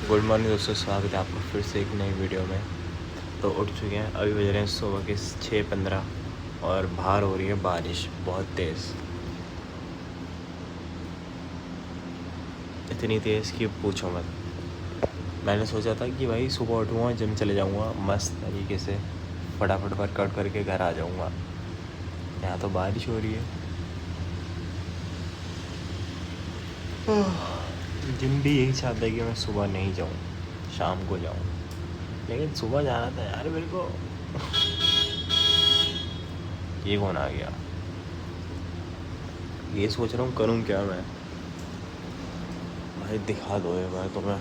Good morning दोस्तों, स्वागत है आपका फिर से एक नई वीडियो में। तो उठ चुके हैं, अभी बज रहे हैं सुबह के 6:15 और बाहर हो रही है बारिश बहुत तेज़, इतनी तेज़ कि पूछो मत। मैंने सोचा था कि भाई सुबह उठूँगा, जिम चले जाऊँगा, मस्त तरीके से फटाफट वर्कआउट करके घर आ जाऊँगा। यहाँ तो बारिश हो रही है। जिम भी यही चाहता है कि मैं सुबह नहीं जाऊँ, शाम को जाऊँ, लेकिन सुबह जाना था यार मेरे को। ये कौन आ गया? ये सोच रहा हूँ करूँ क्या मैं। भाई दिखा दो एक बार तुम्हें,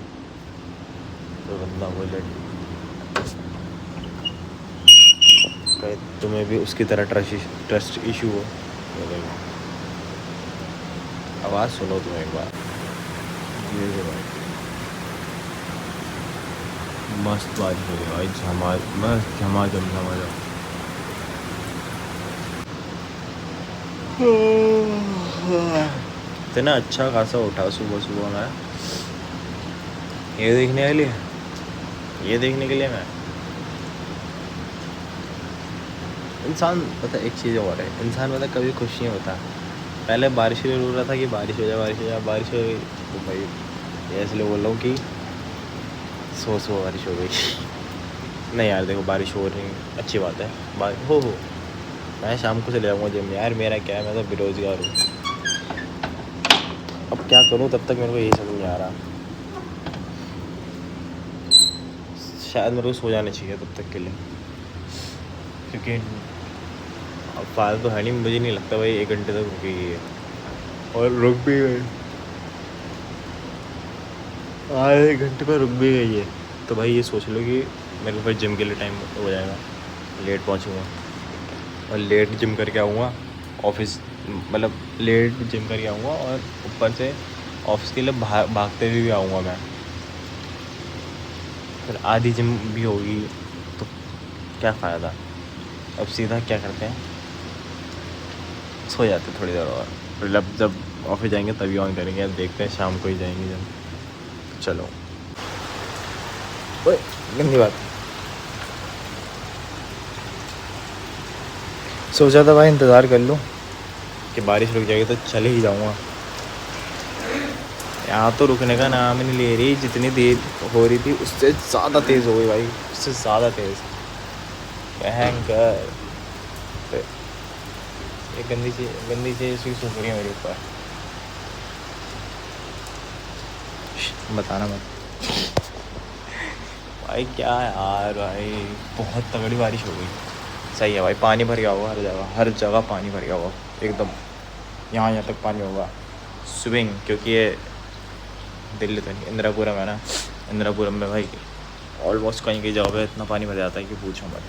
तो बंदा बोले कहे तुम्हें भी उसकी तरह ट्रस्ट इशू हो। ये देखो, आवाज़ सुनो तुम एक बार। ये देखो भाई, मस्त बारिश हो रही है भाई, मस्त झमाझम झमाझम। इतना अच्छा खासा उठा सुबह सुबह मैं ये देखने के लिए, ये देखने के लिए मैं इंसान पता एक चीज़ और है, इंसान पता कभी खुश नहीं होता। पहले बारिश के लिए रो रहा था कि बारिश हो जाए, बारिश हो जाए, बारिश हो गई तो भाई ये इसलिए बोल रहा हूँ कि सुबह बारिश हो गई। नहीं यार देखो, बारिश हो रही अच्छी बात है, हो मैं शाम को चले जाऊँगा जिम। यार मेरा क्या है, मैं तो बेरोज़गार हूँ, अब क्या करूँ, तब तक मेरे को यही समझ नहीं आ रहा। शायद मेरे को सो जाना चाहिए तब तक के लिए, क्योंकि अब फालतू है नहीं, मुझे नहीं लगता भाई 1 घंटे तक रुकेगी है, और रुक भी गई, आधे घंटे पर रुक भी गई है। तो भाई ये सोच लो कि मेरे को फिर जिम के लिए टाइम हो जाएगा, लेट पहुँचूँगा और लेट जिम करके आऊँगा ऑफिस, मतलब लेट जिम करके आऊँगा और ऊपर से ऑफिस के लिए भागते हुए भी आऊँगा मैं। फिर आधी जिम भी होगी तो क्या फ़ायदा। अब सीधा क्या करते हैं, सो जाते थोड़ी देर और, फिर जब ऑफिस जाएंगे तभी ऑन करेंगे। अब देखते हैं शाम को ही जाएंगे जब। चलो ओए, गंदी बात। सोचा था भाई इंतज़ार कर लूँ कि बारिश रुक जाएगी तो चले ही जाऊँगा। यहाँ तो रुकने का नाम ही नहीं ले रही, जितनी देर हो रही थी उससे ज़्यादा तेज़ हो गई भाई, उससे ज़्यादा तेज़ भयंकर। ये गंदी चीज़ इसकी सूख रही है मेरे ऊपर, बताना मत भाई। क्या यार भाई, बहुत तगड़ी बारिश हो गई। सही है भाई, पानी भर गया होगा हर जगह पानी भर गया होगा एकदम, यहाँ तक पानी होगा स्विमिंग, क्योंकि ये दिल्ली तो नहीं, इंदिरापुरम है ना, इंदिरापुरम में भाई ऑलमोस्ट कहीं कहीं जगह पे इतना पानी भर जाता है कि पूछो मत।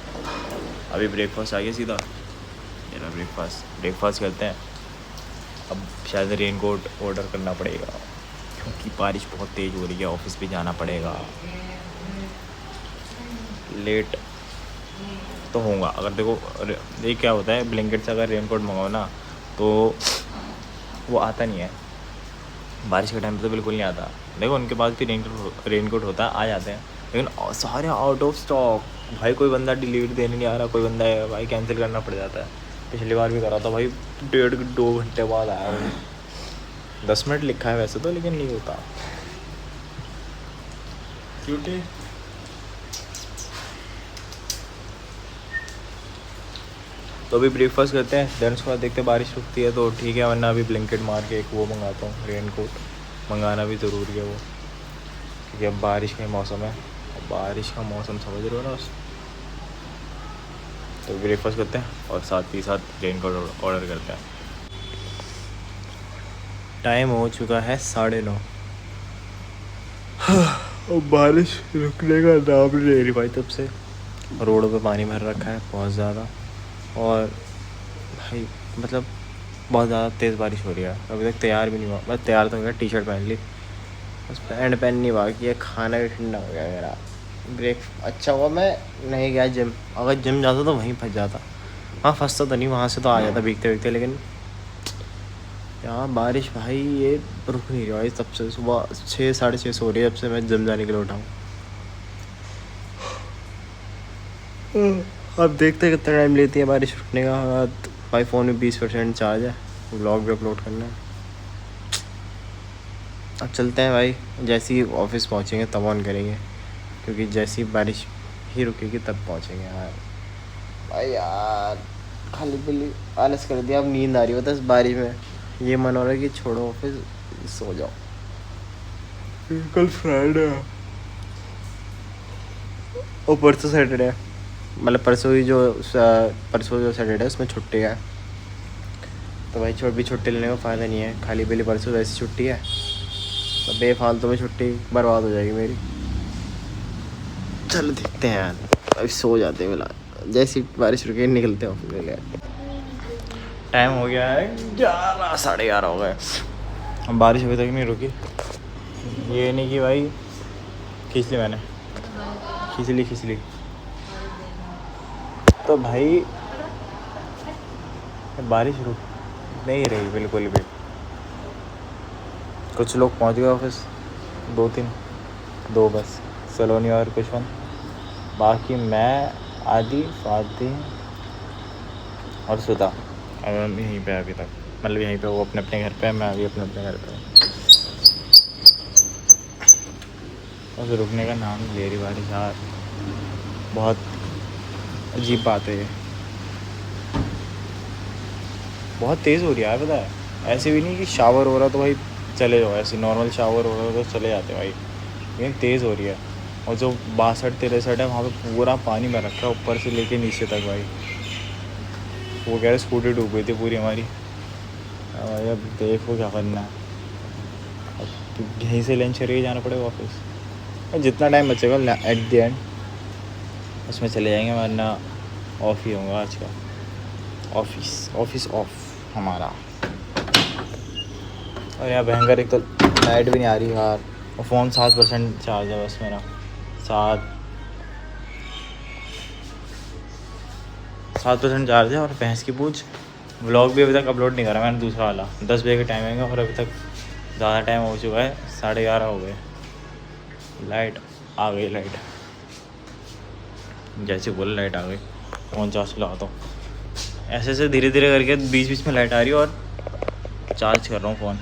अभी ब्रेकफास्ट आ गया सीधा, मेरा ब्रेकफास्ट करते हैं। अब शायद रेन कोट ऑर्डर करना पड़ेगा, क्योंकि बारिश बहुत तेज़ हो रही है, ऑफिस भी जाना पड़ेगा। लेट तो होगा, अगर देखो ये क्या होता है, ब्लैंकेट से अगर रेन कोट मंगाओ ना तो वो आता नहीं है, बारिश के टाइम पे तो बिल्कुल नहीं आता। देखो उनके पास भी रेन कोट होता है, आ जाते हैं, लेकिन सारे आउट ऑफ स्टॉक। भाई कोई बंदा डिलीवरी देने नहीं आ रहा, कोई बंदा है भाई कैंसिल करना पड़ जाता है। पिछली बार भी करा था भाई, 2 घंटे बाद आया वो। 10 मिनट लिखा है वैसे तो, लेकिन नहीं होता क्योंकि तो अभी ब्रेकफास्ट करते हैं, देन उसके बाद देखते हैं बारिश रुकती है तो ठीक है, वरना अभी ब्लैंकेट मार के एक वो मंगाता हूँ, रेन कोट मंगाना भी ज़रूरी है वो, क्योंकि अब बारिश का मौसम है, बारिश का मौसम समझ रहे हो ना। तो ब्रेकफास्ट करते हैं और साथ ही साथ रेन कोट ऑर्डर करते हैं। टाइम हो चुका है 9:30, और बारिश रुकने का नाम नहीं ले रही भाई तब से। रोडों पे पानी भर रखा है बहुत ज़्यादा, और भाई मतलब बहुत ज़्यादा तेज़ बारिश हो रही है। अभी तक तैयार भी नहीं हुआ, मैं तैयार तो हो गया, टी शर्ट पहन ली, बस पैंट पहननी बाकी है। खाना भी ठंडा हो गया मेरा। ब्रेक अच्छा हुआ मैं नहीं गया जिम, अगर जिम जाता तो वहीं फंस जाता। हाँ फंसता तो नहीं, वहाँ से तो आ जाता भीगते भीगते, लेकिन यहाँ बारिश भाई ये रुक नहीं रहा है तब से। सुबह 6 साढ़े 6 हो रही है जब से मैं जिम जाने के लिए उठा हूँ। अब देखते हैं कितना टाइम लेती है बारिश रुकने का। भाई फ़ोन में 20% चार्ज है, व्लॉग भी अपलोड करना है। अब चलते हैं भाई, जैसे ही ऑफिस पहुँचेंगे तब ऑन करेंगे, क्योंकि जैसी ही बारिश ही रुकेगी तब पहुँचेंगे यार। भाई यार खाली पीली आलस कर दिया, अब नींद आ रही होता है इस बारिश में। ये मन हो रहा है कि छोड़ो ऑफिस, सो जाओ। कल फ्राइडे है और परसों सैटरडे है, मतलब परसों जो सैटरडे है उसमें छुट्टी है। तो भाई छुट्टी लेने का फ़ायदा नहीं है। खाली पीली परसों वैसी छुट्टी है तो बेफालतू में छुट्टी बर्बाद हो जाएगी मेरी। चलो देखते हैं यार, अभी सो जाते हैं फिलहाल। जैसी बारिश रुके निकलते हैं ऑफिस के लिए। टाइम हो गया है 11 साढ़े 11 हो गए, अब बारिश अभी तक नहीं रुकी। ये नहीं कि भाई खींच ली मैंने, खींच ली तो भाई बारिश रुक नहीं रही बिल्कुल भी। कुछ लोग पहुंच गए ऑफिस, 2 बस, सलोनी और कुशवन। बाकी मैं, आदि, स्वाति और सुधा अब हम यहीं पे अभी तक, मतलब यहीं पे वो अपने अपने घर पे है, मैं अभी अपने घर पे हूँ। और रुकने का नाम ले रही बारिश यार, बहुत अजीब बात है ये। बहुत तेज़ हो रही है यार, पता है। ऐसे भी नहीं कि शावर हो रहा तो भाई चले जाओ, ऐसे नॉर्मल शावर हो रहा तो चले जाते भाई, लेकिन तेज़ हो रही है। और जो 62-63 है वहाँ पे पूरा पानी में रखा है ऊपर से लेके नीचे तक भाई। वो कह रहे स्कूटी डूब गई थी पूरी हमारी। भाई अब देखो क्या करना है, अब यहीं से लंच करके जाना पड़ेगा ऑफिस। और जितना टाइम बचेगा एट द एंड उसमें चले जाएंगे, वरना ऑफ ही होगा आज का। ऑफिस ऑफ हमारा। और यार भयंकर, एक तो लाइट भी नहीं आ रही यार, और फ़ोन 7% चार्ज है बस मेरा। 7% चार्ज है। और भैंस की पूछ, व्लॉग भी अभी तक अपलोड नहीं करा मैंने दूसरा वाला। 10 बजे का टाइम है और अभी तक ज़्यादा टाइम हो चुका है, 11:30 हो गए। लाइट आ गई, लाइट जैसे बोल लाइट आ गई। फ़ोन चार्ज लगाता हूँ, ऐसे धीरे धीरे करके बीच में लाइट आ रही है और चार्ज कर रहा हूँ फ़ोन।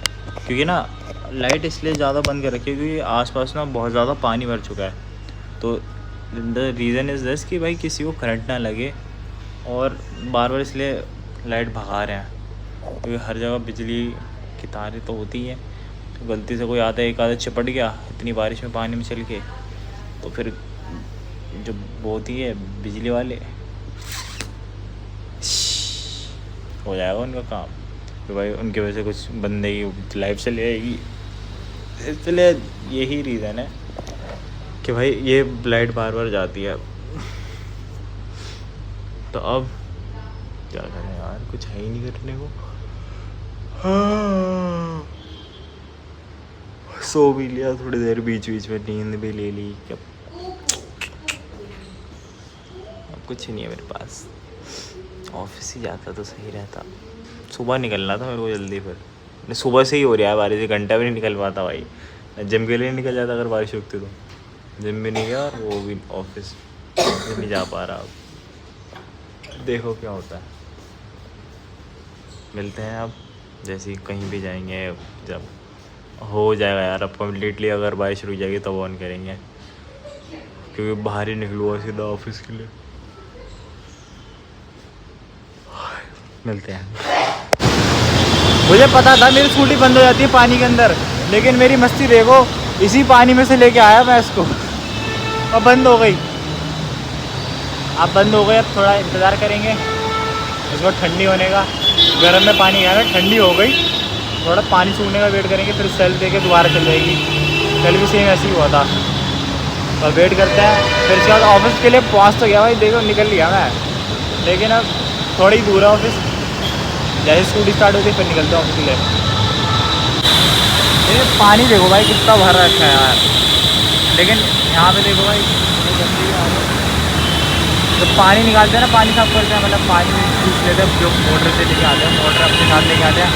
क्योंकि ना लाइट इसलिए ज़्यादा बंद कर रखी है क्योंकि आसपास ना बहुत ज़्यादा पानी भर चुका है। तो द रीज़न इज़ दिस कि भाई किसी को करंट ना लगे, और बार इसलिए लाइट भगा रहे हैं क्योंकि हर जगह बिजली की तारें तो होती हैं। तो गलती से कोई आता है, एक आधा चिपट गया इतनी बारिश में पानी में चल के, तो फिर जो होती है बिजली वाले, हो जाएगा उनका काम कि भाई उनकी वजह से कुछ बंदे की लाइफ चली जाएगी। इसलिए यही रीज़न है कि भाई ये लाइट बार जाती है। तो अब क्या करें यार, कुछ है ही नहीं करने को। हाँ, सो भी लिया थोड़ी देर, बीच में नींद भी ले ली। अब कुछ नहीं है मेरे पास, ऑफिस ही जाता तो सही रहता। सुबह निकलना था मेरे को जल्दी, फिर सुबह से ही हो रहा है बारिश, घंटा भी नहीं निकल पाता भाई। जिम के लिए निकल जाता अगर बारिश रुकती तो, जिम भी नहीं गया और वो भी ऑफिस नहीं जा पा रहा। अब देखो क्या होता है, मिलते हैं अब जैसे ही कहीं भी जाएंगे, जब हो जाएगा यार अब कम्प्लीटली। अगर बारिश रुक जाएगी तब ऑन करेंगे, क्योंकि बाहर ही निकलूँगा सीधा ऑफिस के लिए। मिलते हैं। मुझे पता था मेरी स्कूटी बंद हो जाती है पानी के अंदर, लेकिन मेरी मस्ती देखो, इसी पानी में से लेके आया मैं इसको, अब बंद हो गई। अब बंद हो गई, अब थोड़ा इंतज़ार करेंगे इसको ठंडी होने का। गर्म में पानी आया था, ठंडी हो गई, थोड़ा पानी सूखने का वेट करेंगे, फिर सेल दे के दोबारा चल जाएगी। कल भी सेम ऐसे ही हुआ था, तो वेट करते हैं। फिर उसके बाद ऑफिस के लिए पहुँच तो गया भाई, देखो निकल लिया मैं, लेकिन अब थोड़ी दूर है ऑफिस। जैसे स्कूटी स्टार्ट होती है फिर निकलते हैं ऑफिस के लिए। ये पानी देखो भाई कितना भर रखा है यार, लेकिन यहाँ पे देखो भाई तो पानी निकालते हैं ना, पानी साफ करते हैं, मतलब पानी पूछ लेते हैं जो मोटर से लेके आते हैं, मोटर अपने साथ लेके आते हैं,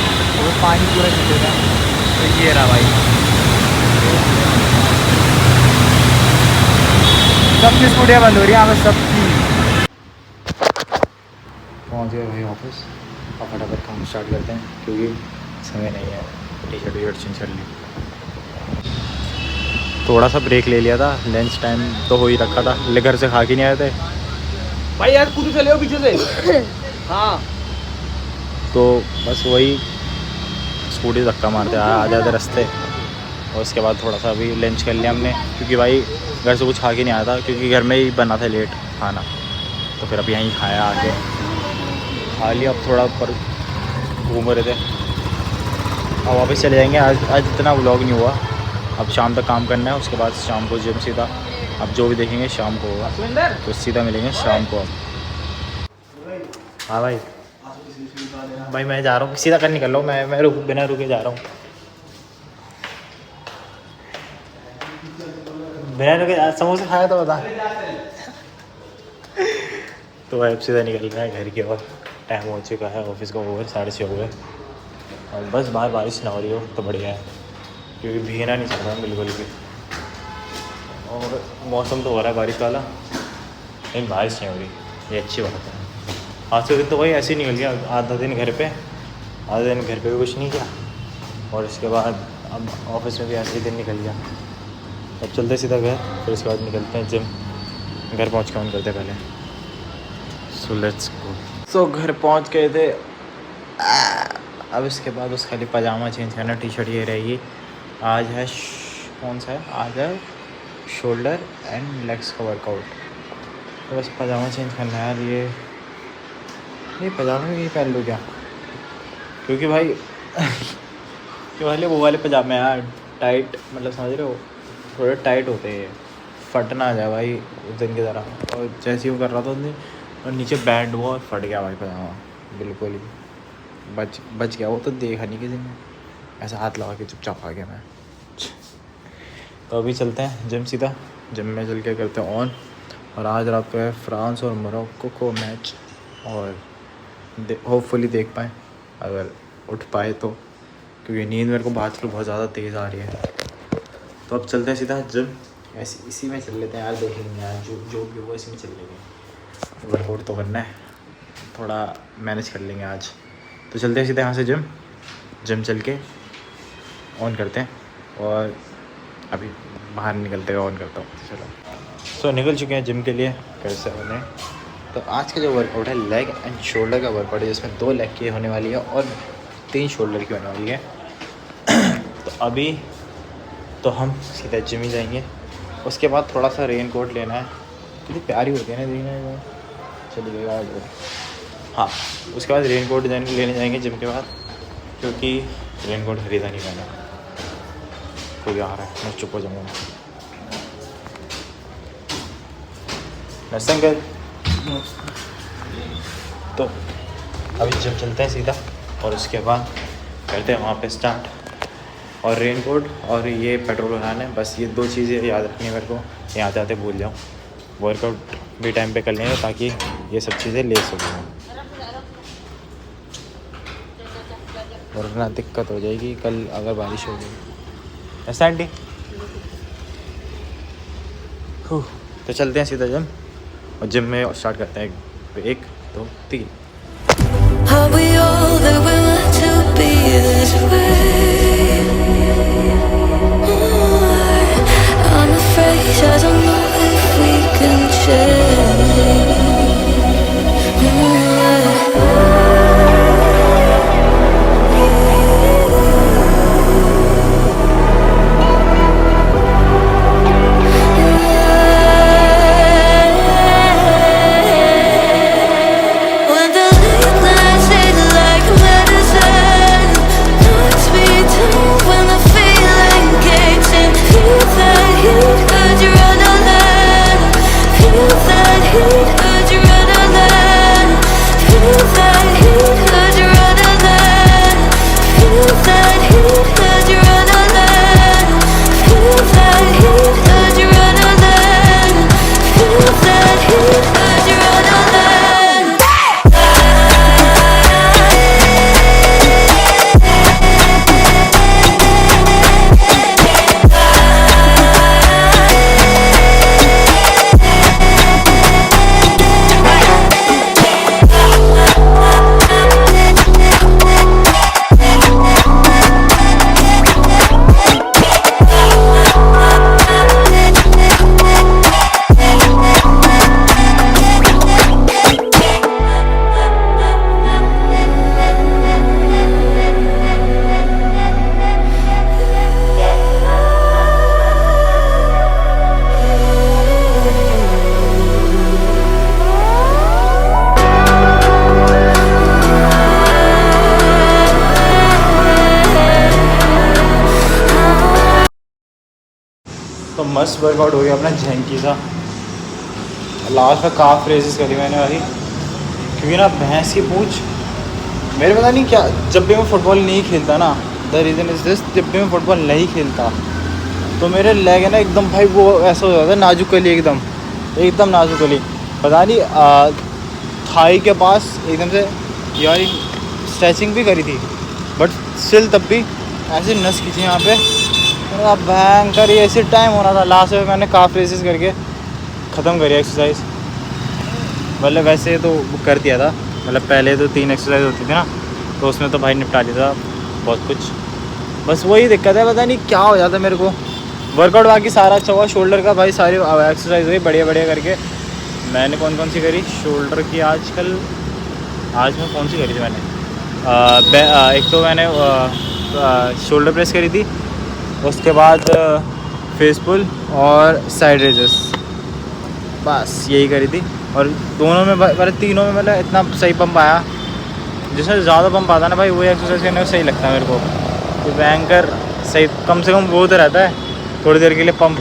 वो पानी पूरा निकलेगा। तो ये रहा भाई, सबकी स्कूटियाँ बंद हो रही हैं यहाँ पे सबकी। पहुँच गए भाई ऑफिस। अब फटाफट काम स्टार्ट करते हैं क्योंकि समय नहीं है। टी शर्ट चेंज कर ली, थोड़ा सा ब्रेक ले लिया था, लंच टाइम तो हो ही रखा था, ले घर से खा के नहीं आए थे भाई यार कूद चले हो पीछे से। हाँ तो बस वही स्कूटी धक्का मारते आधे आधे रास्ते। और उसके बाद थोड़ा सा अभी लंच कर लिया हमने क्योंकि भाई घर से कुछ खा के नहीं आया था क्योंकि घर में ही बना था लेट खाना, तो फिर अब यहीं खाया आके खा लिया। अब थोड़ा ऊपर घूम रहे थे, अब वापस चले जाएंगे। आज इतना व्लॉग नहीं हुआ, अब शाम तक काम करना है, उसके बाद शाम को जिम सीधा। अब जो भी देखेंगे शाम को होगा, तो सीधा मिलेंगे शाम को। हाँ भाई, भाई मैं जा रहा हूँ, सीधा कर निकल रहा हूँ मैं बिना रुके जा रहा हूँ, बिना रुके। समोसा खाया तो बता। तो भाई अब सीधा निकल रहा है घर की ओर। टाइम हो चुका है ऑफिस का, ओवर 6:30 हो गए। और बस बाहर बारिश ना हो रही हो तो बढ़िया है क्योंकि भीगना नहीं चाह रहा बिल्कुल भी। और मौसम तो हो रहा है बारिश वाला, लेकिन बारिश नहीं हो रही, ये अच्छी बात है। आज के दिन तो भाई ऐसे ही निकल गया, आधा दिन घर पे, आधा दिन घर पे भी कुछ नहीं किया, और इसके बाद अब ऑफिस में भी ऐसे ही दिन निकल गया। अब चलते सीधा घर, फिर उसके बाद निकलते हैं जिम। घर पहुँच के ऑन करते पहले। So let's go. सो घर पहुँच गए थे। अब इसके बाद उस खाली पजामा चेंज करना, टी शर्ट ये रहेगी। आज है कौन सा है, आज है शोल्डर एंड लेग्स का वर्कआउट। तो बस पजामा चेंज करना है यार। ये पजामे भी पहन लूँ क्या, क्योंकि भाई क्यों वाले वो वाले पजामे यार टाइट, मतलब समझ रहे हो, थोड़े टाइट होते हैं, फट ना जाए भाई उस दिन की तरह। और जैसे ही वो कर रहा था उस दिन, और नीचे बैंड हुआ और फट गया भाई पजामा, बिल्कुल ही बच गया। वो तो देखा नहीं किसी ने, ऐसा हाथ लगा के चुपचाप आ गया मैं। तो अभी चलते हैं जिम सीधा, जिम में चल के करते हैं ऑन। और आज रात को है फ्रांस और मोरक्को को मैच, और होपफुली देख पाएँ अगर उठ पाए तो, क्योंकि नींद मेरे को आजकल बहुत ज़्यादा तेज़ आ रही है। तो अब चलते हैं सीधा जिम, ऐसे इसी में चल लेते हैं यार, देखेंगे यार जो भी होगा इसी में चल लेंगे। वर्कआउट तो करना है, थोड़ा मैनेज कर लेंगे आज। तो चलते हैं सीधा यहाँ से जिम चल के ऑन करते हैं, और अभी बाहर निकलते हुए ऑन करता हूँ। चलो सो निकल चुके हैं जिम के लिए घर से होने। तो आज का जो वर्कआउट है लेग एंड शोल्डर का वर्कआउट है, जिसमें 2 लेग की होने वाली है और 3 शोल्डर की होने वाली है। तो अभी तो हम सीधा जिम ही जाएंगे। उसके बाद थोड़ा सा रेन कोट लेना है, कितनी प्यारी होती है ना देखने, चलिएगा। हाँ, उसके बाद रेन कोट लेने जाएंगे जिम के बाद, क्योंकि रेन कोट खरीदा नहीं मैंने। कोई आ रहा है, मैं चुप हो जाऊँगा। अंकल, तो अभी जिम चलते हैं सीधा, और उसके बाद करते हैं वहाँ पे स्टार्ट। और रेन कोट और ये पेट्रोल भराना है, बस ये 2 चीज़ें याद रखनी है मेरे को, यहाँ जाते भूल जाऊँ। वर्कआउट भी टाइम पे कर लेंगे ताकि ये सब चीज़ें ले सकूँ, वरना दिक्कत हो जाएगी कल अगर बारिश हो गई। ऐसा आंटी, तो चलते हैं सीधा जिम, और जिम में स्टार्ट करते हैं 1 2 3। Are we all that we're meant to be this way? I'm afraid I don't know if we can change. When the late nights hit like medicine, knocks me down when the feeling kicks in. Feel that heat 'cause you're on a land. Feel that मस्त workout हो गया अपना झेंकी सा। Last में काफ raises करी मैंने भाई, क्योंकि ना भैंस की पूँछ मेरे पता नहीं क्या, जब भी मैं फ़ुटबॉल नहीं खेलता ना, द रीज़न इज़ दिस, जब भी मैं फ़ुटबॉल नहीं खेलता तो मेरे लेग है ना एकदम भाई वो ऐसा हो जाता है नाजुक कली, एकदम नाजुक कली। पता नहीं थाई के पास एकदम से यार स्ट्रेचिंग भी करी थी, बट स्टिल तब भी ऐसे नस खींची यहाँ पे। भयंकर ये ऐसे टाइम हो रहा था, लास्ट में मैंने काफ रेसेस करके ख़त्म करी एक्सरसाइज। मतलब वैसे तो कर दिया था, मतलब पहले तो 3 एक्सरसाइज होती थी ना, तो उसमें तो भाई निपटा दिया था बहुत कुछ। बस वही दिक्कत है, पता नहीं क्या हो जाता है मेरे को। वर्कआउट बाकी सारा अच्छा हुआ, शोल्डर का भाई सारी एक्सरसाइज हुई बढ़िया बढ़िया करके। मैंने कौन सी करी शोल्डर की आज मैं कौन सी करी थी मैंने, एक तो मैंने शोल्डर प्रेस करी थी, उसके बाद फेस पुल और साइड रेजेस, बस यही करी थी। और दोनों में मतलब तीनों में मतलब इतना सही पंप आया, जिसमें ज़्यादा पंप आता ना भाई वही एक्सरसाइज करने में सही लगता है मेरे को। तो बैंकर सही कम से कम वो तो रहता है थोड़ी देर के लिए पंप,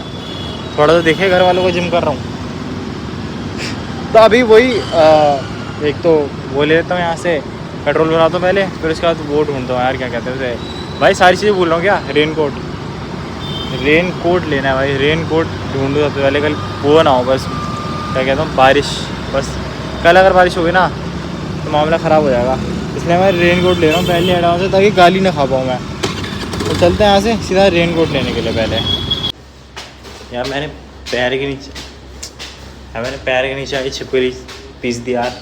थोड़ा तो देखे घर वालों को जिम कर रहा हूँ। तो अभी वही एक तो वो ले लेता हूँ यहाँ से, पेट्रोल भराता हूँ पहले, फिर उसके बाद वो ढूंढता हूँ यार क्या कहते हैं उसे भाई, सारी चीज़ें भूल रहा हूँ क्या, रेन कोट लेना है भाई, रेन कोट ढूंढूँ सबसे पहले। कल वो ना हो बस क्या कहता हूँ बारिश, बस कल अगर बारिश होगी ना तो मामला ख़राब हो जाएगा, इसलिए मैं रेन कोट ले रहा हूँ पहले एडवांस से, ताकि गाली ना खा पाऊँ मैं। तो चलते हैं यहाँ से सीधा रेन कोट लेने के लिए। पहले यार मैंने पैर के नीचे आई छिपकली पीस दी यार,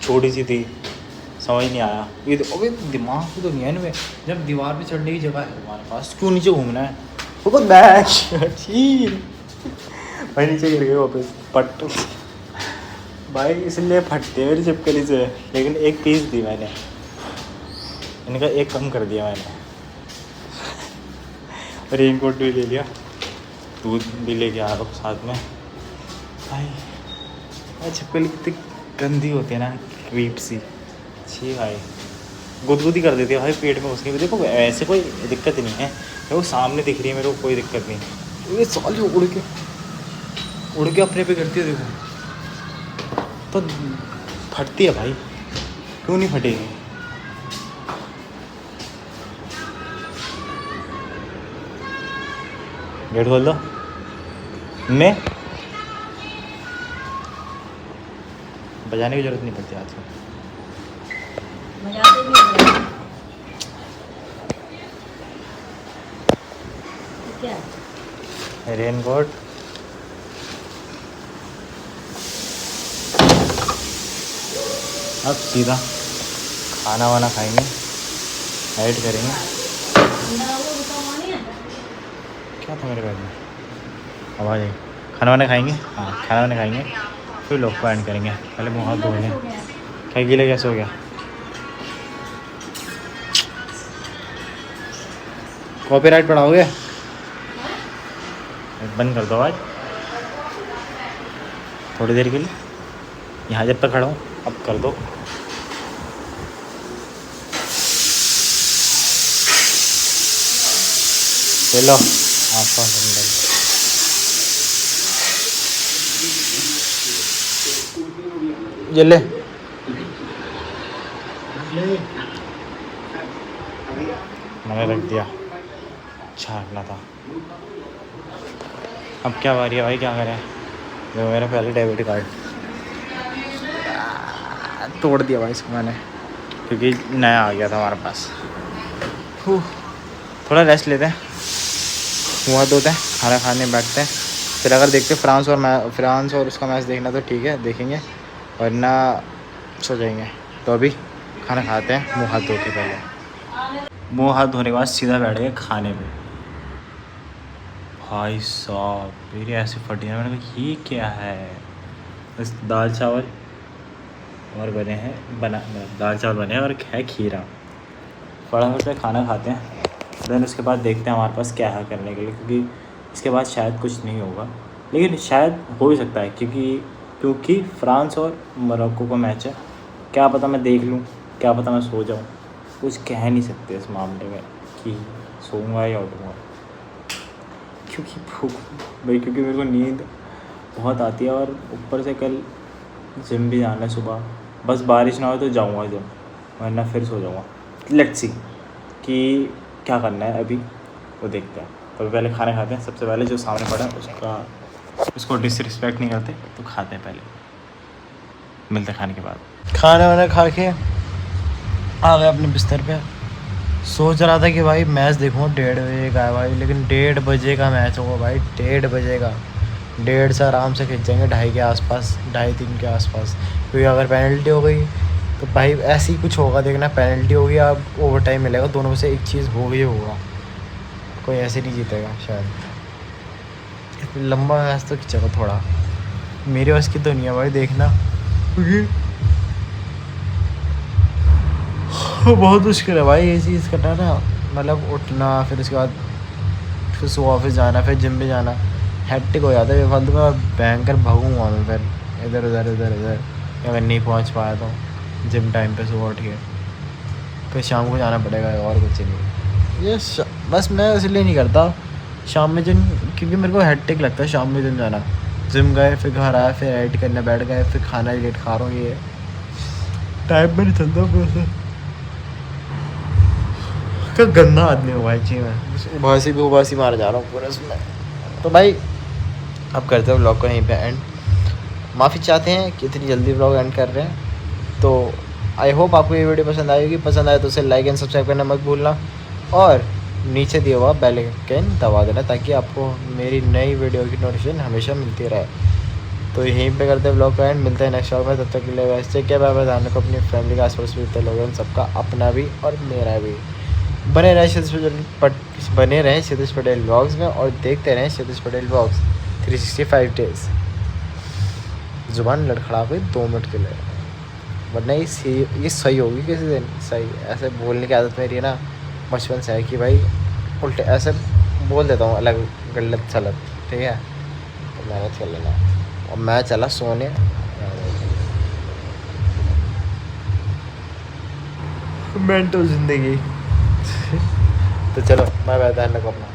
छोटी सी थी, समझ नहीं आया। ये अबे दिमाग तो नहीं है इनमें, जब दीवार पे चढ़ने की जगह है हमारे पास, क्यों नीचे घूमना है। वो भाई नीचे गिर गए वापस पट भाई, इसलिए फटते मेरी छिपकली से। लेकिन एक पीस दी मैंने, इनका एक कम कर दिया मैंने। रेन कोट भी ले लिया, दूध भी लेके आ रहा हूँ साथ में। भाई छिपकली कितनी गंदी होती है ना, क्रीप सी, छी भाई, गुदगुदी कर देती है भाई पेट में उसके भी। देखो ऐसे कोई दिक्कत नहीं है, वो सामने दिख रही है मेरे को, कोई दिक्कत नहीं। ये साल जो उड़ के अपने पे करती है, देखो तो फटती है भाई, क्यों नहीं फटेगी। गेट खोल दो, मैं बजाने की जरूरत नहीं पड़ती आजकल। रेन कोट अब सीधा खाना वाना खाएंगे, ऐड करेंगे। क्या था मेरे बैग में, आवाज़ आई। खाना वाना खाएंगे, हाँ खाना वाना खाएंगे, फिर लोग को एंड करेंगे। पहले मुँह हाथ धो लें, क्या गीले कैसे हो गया। कॉपीराइट पढ़ाओगे, बंद कर दो आवाज़ थोड़ी देर के लिए, यहाँ जब तक खड़ा हूँ अब कर दो। लो आपका ये ले, मैंने रख दिया, अच्छा रखना था। अब क्या बारी है भाई, क्या करें। जो मेरा पहले डेबिट कार्ड तोड़ दिया भाई इसको मैंने, क्योंकि नया आ गया था हमारे पास। थोड़ा रेस्ट लेते हैं, मुँह धोते हैं, खाना खाने बैठते हैं, फिर अगर देखते फ्रांस और उसका मैच देखना तो ठीक है देखेंगे, वरना सो जाएंगे। तो अभी खाना खाते हैं मुँह हाथ धो के। पहले मुँह हाथ धोने के बाद सीधा बैठ गए खाने पे। भाई साहब मेरी ऐसी फटी है, मैंने कहा ये क्या है। बस दाल चावल और बने हैं दाल चावल बने हैं और है खीरा। फटाफट से खाना खाते हैं, देन उसके बाद देखते हैं हमारे पास क्या है करने के लिए, क्योंकि इसके बाद शायद कुछ नहीं होगा, लेकिन शायद हो भी सकता है क्योंकि फ्रांस और मोरक्को का मैच है। क्या पता मैं देख लूँ, क्या पता मैं सो जाऊँ, कुछ कह नहीं सकते इस मामले में कि सोऊंगा या उठूँगा, क्योंकि भूख भाई, क्योंकि मेरे को नींद बहुत आती है और ऊपर से कल जिम भी जाना है सुबह। बस बारिश ना हो तो जाऊँगा जिम, वरना फिर सो जाऊँगा। लेट्स सी कि क्या करना है अभी, वो देखते हैं। तो पहले खाने खाते हैं। सबसे पहले जो सामने पड़ा है उसको डिसरिस्पेक्ट नहीं करते, तो खाते हैं पहले, मिलते हैं खाने के बाद। खाना वाना खा के आ गए अपने बिस्तर पे। सोच रहा था कि भाई मैच देखूँ 1:30 बजे का है भाई, लेकिन 1:30 बजे का मैच होगा भाई, 1:30 बजे का। 1:30 से आराम से खिंच जाएंगे 2:30 के आसपास, 2:30-3 के आसपास। क्योंकि अगर पेनल्टी हो गई तो भाई ऐसे ही कुछ होगा, देखना, पेनल्टी होगी या ओवर टाइम मिलेगा, दोनों में से एक चीज़ होगी ही होगा। कोई ऐसे नहीं जीतेगा शायद। लंबा मैच तो खिंचेगा थोड़ा, मेरे बस की तो नहीं है भाई देखना, क्योंकि बहुत मुश्किल है भाई ये चीज़ करना ना, मतलब उठना, फिर उसके बाद फिर सुबह ऑफिस जाना, फिर जिम भी जाना, हैट्रिक हो जाता है बेफालतू का। भयंकर भागूंगा मैं फिर इधर उधर इधर उधर, अगर नहीं पहुंच पाया तो जिम टाइम पे सुबह उठ के, फिर शाम को जाना पड़ेगा और कुछ नहीं। ये बस मैं इसलिए नहीं करता शाम में जिम, क्योंकि मेरे को हैट्रिक लगता है शाम में जिम जाना। जिम गए, फिर घर आए, फिर एडिट करने बैठ गए, फिर खाना लेट खा रहा हूँ, ये टाइम में नहीं चलता पूरा। क्या गंदा आदमी हो भाई जी, मैं उबासी मार जा रहा हूँ पूरा उसमें। तो भाई अब करते हैं व्लॉग को यहीं पे एंड। माफ़ी चाहते हैं कि इतनी जल्दी व्लॉग एंड कर रहे हैं। तो आई होप आपको ये वीडियो पसंद आएगी। पसंद आए तो उसे लाइक एंड सब्सक्राइब करना मत भूलना, और नीचे दिया हुआ बेल आइकन दबा देना, ताकि आपको मेरी नई वीडियो की नोटिफिकेशन हमेशा मिलती रहे। तो यहीं पे करते हैं व्लॉग का एंड, मिलते हैं नेक्स्ट व्लॉग में। तब तक के लिए वैसे क्या बाय, ध्यान रखो अपनी फैमिली का, आसपास भी लोग हैं, सबका, अपना भी और मेरा भी। बने रहें क्षितिज पटेल व्लॉग्स में, और देखते रहें क्षितिज पटेल व्लॉग्स 365 डेज। ज़ुबान लड़खड़ा गई 2 मिनट के लिए, वरना ये सही होगी किसी दिन। सही ऐसे बोलने की आदत मेरी है ना बचपन से है, कि भाई उल्टे ऐसे बोल देता हूँ, अलग गलत सलत, ठीक है। तो मेहनत कर लेना। और मैं चला सोने, मेंटल जिंदगी। तो चलो, मैं ध्यान रखो अपना।